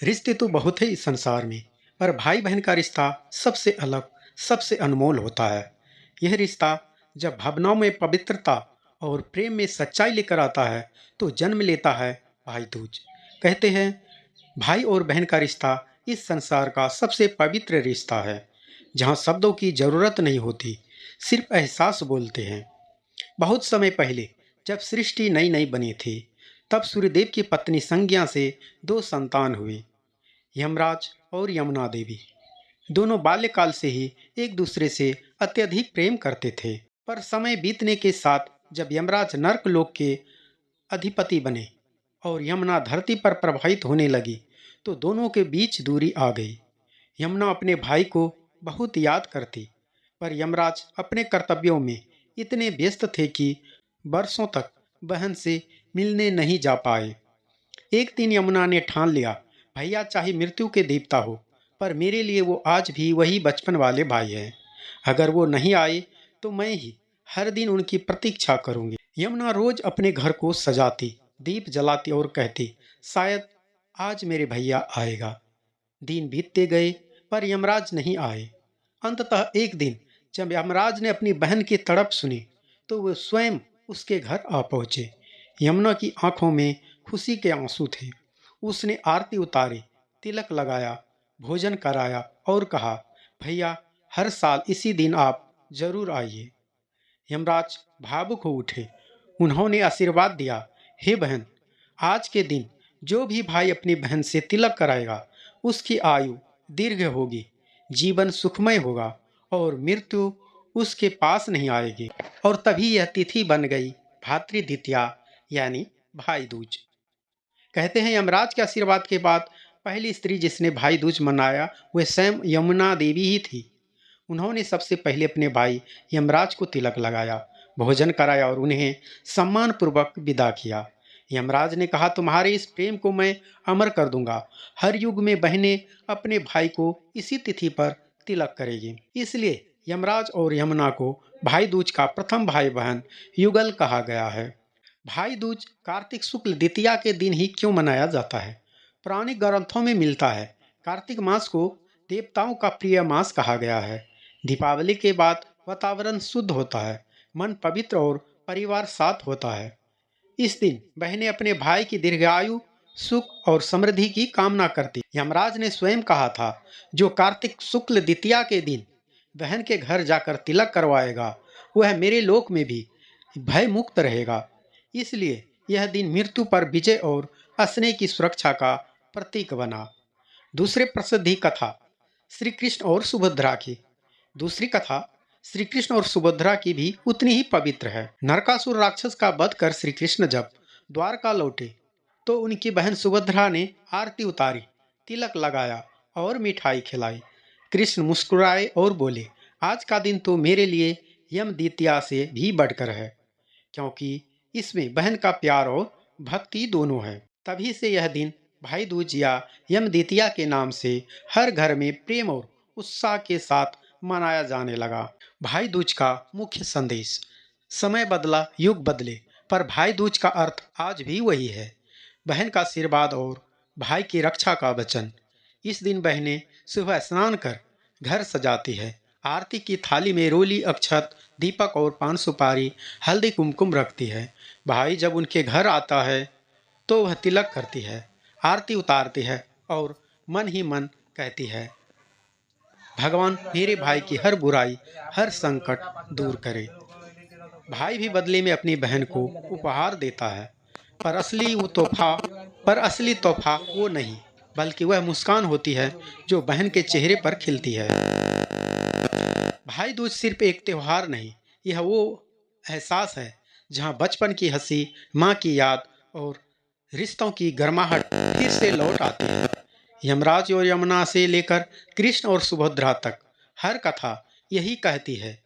रिश्ते तो बहुत है इस संसार में, पर भाई बहन का रिश्ता सबसे अलग, सबसे अनमोल होता है। यह रिश्ता जब भावनाओं में पवित्रता और प्रेम में सच्चाई लेकर आता है, तो जन्म लेता है भाई दूज। कहते हैं, भाई और बहन का रिश्ता इस संसार का सबसे पवित्र रिश्ता है, जहाँ शब्दों की जरूरत नहीं होती, सिर्फ एहसास बोलते हैं। बहुत समय पहले, जब सृष्टि नई नई बनी थी, तब सूर्यदेव की पत्नी संज्ञा से दो संतान हुए, यमराज और यमुना देवी। दोनों बाल्यकाल से ही एक दूसरे से अत्यधिक प्रेम करते थे। पर समय बीतने के साथ जब यमराज नर्क लोक के अधिपति बने और यमुना धरती पर प्रभावित होने लगी, तो दोनों के बीच दूरी आ गई। यमुना अपने भाई को बहुत याद करती, पर यमराज अपने कर्तव्यों में इतने व्यस्त थे कि वर्षों तक बहन से मिलने नहीं जा पाए। एक दिन यमुना ने ठान लिया, भैया चाहे मृत्यु के देवता हो, पर मेरे लिए वो आज भी वही बचपन वाले भाई हैं। अगर वो नहीं आए तो मैं ही हर दिन उनकी प्रतीक्षा करूंगी। यमुना रोज अपने घर को सजाती, दीप जलाती और कहती, शायद आज मेरे भैया आएगा। दिन बीतते गए, पर यमराज नहीं आए। अंततः एक दिन जब यमराज ने अपनी बहन की तड़प सुनी, तो वो स्वयं उसके घर आ पहुंचे। यमुना की आंखों में खुशी के आंसू थे। उसने आरती उतारी, तिलक लगाया, भोजन कराया और कहा, भैया हर साल इसी दिन आप जरूर आइए। यमराज भावुक हो उठे। उन्होंने आशीर्वाद दिया, हे बहन, आज के दिन जो भी भाई अपनी बहन से तिलक कराएगा, उसकी आयु दीर्घ होगी, जीवन सुखमय होगा और मृत्यु उसके पास नहीं आएगी। और तभी यह तिथि बन गई भातृ द्वितीया, यानी भाई दूज। कहते हैं, यमराज के आशीर्वाद के बाद पहली स्त्री जिसने भाई दूज मनाया वह स्वयं यमुना देवी ही थी। उन्होंने सबसे पहले अपने भाई यमराज को तिलक लगाया, भोजन कराया और उन्हें सम्मान पूर्वक विदा किया। यमराज ने कहा, तुम्हारे इस प्रेम को मैं अमर कर दूंगा। हर युग में बहनें अपने भाई को इसी तिथि पर तिलक करेगी। इसलिए यमराज और यमुना को भाई दूज का प्रथम भाई बहन युगल कहा गया है। भाई दूज कार्तिक शुक्ल द्वितीया के दिन ही क्यों मनाया जाता है? पौराणिक ग्रंथों में मिलता है, कार्तिक मास को देवताओं का प्रिय मास कहा गया है। दीपावली के बाद वातावरण शुद्ध होता है, मन पवित्र और परिवार साथ होता है। इस दिन बहनें अपने भाई की दीर्घायु, सुख और समृद्धि की कामना करती। यमराज ने स्वयं कहा था, जो कार्तिक शुक्ल द्वितीया के दिन बहन के घर जाकर तिलक करवाएगा, वह मेरे लोक में भी भय मुक्त रहेगा। इसलिए यह दिन मृत्यु पर विजय और स्नेह की सुरक्षा का प्रतीक बना। दूसरे प्रसिद्धि कथा श्री कृष्ण और सुभद्रा की। दूसरी कथा श्री कृष्ण और सुभद्रा की भी उतनी ही पवित्र है। नरकासुर राक्षस का वध कर श्री कृष्ण जब द्वारका लौटे, तो उनकी बहन सुभद्रा ने आरती उतारी, तिलक लगाया और मिठाई खिलाई। कृष्ण मुस्कुराए और बोले, आज का दिन तो मेरे लिए यम द्वितीया से भी बढ़कर है, क्योंकि इसमें बहन का प्यार और भक्ति दोनों है। तभी से यह दिन भाई दूज या यम द्वितीया के नाम से हर घर में प्रेम और उत्साह के साथ मनाया जाने लगा। भाई दूज का मुख्य संदेश। समय बदला, युग बदले, पर भाई दूज का अर्थ आज भी वही है, बहन का आशीर्वाद और भाई की रक्षा का वचन। इस दिन बहनें सुबह स्नान कर घर सजाती है, आरती की थाली में रोली, अक्षत, दीपक और पान सुपारी, हल्दी कुमकुम रखती है। भाई जब उनके घर आता है तो वह तिलक करती है, आरती उतारती है और मन ही मन कहती है, भगवान मेरे भाई की हर बुराई, हर संकट दूर करे। भाई भी बदले में अपनी बहन को उपहार देता है, पर असली तोहफा वो नहीं, बल्कि वह मुस्कान होती है जो बहन के चेहरे पर खिलती है। भाई दूज सिर्फ एक त्योहार नहीं, यह वो एहसास है जहाँ बचपन की हंसी, माँ की याद और रिश्तों की गर्माहट फिर से लौट आती है। यमराज और यमुना से लेकर कृष्ण और सुभद्रा तक हर कथा यही कहती है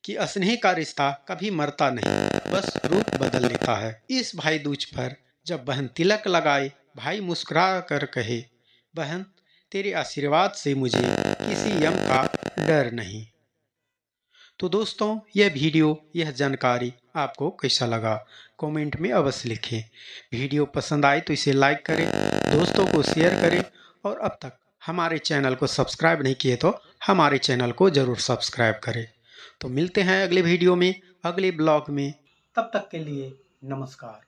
कि स्नेह का रिश्ता कभी मरता नहीं, बस रूप बदल लेता है। इस भाई दूज पर जब बहन तिलक लगाए, भाई मुस्कुरा कर कहे, बहन तेरे आशीर्वाद से मुझे किसी यम का डर नहीं। तो दोस्तों, यह जानकारी आपको कैसा लगा, कमेंट में अवश्य लिखें। वीडियो पसंद आए तो इसे लाइक करें, दोस्तों को शेयर करें और अब तक हमारे चैनल को सब्सक्राइब नहीं किए तो हमारे चैनल को ज़रूर सब्सक्राइब करें। तो मिलते हैं अगले वीडियो में, अगले ब्लॉग में। तब तक के लिए नमस्कार।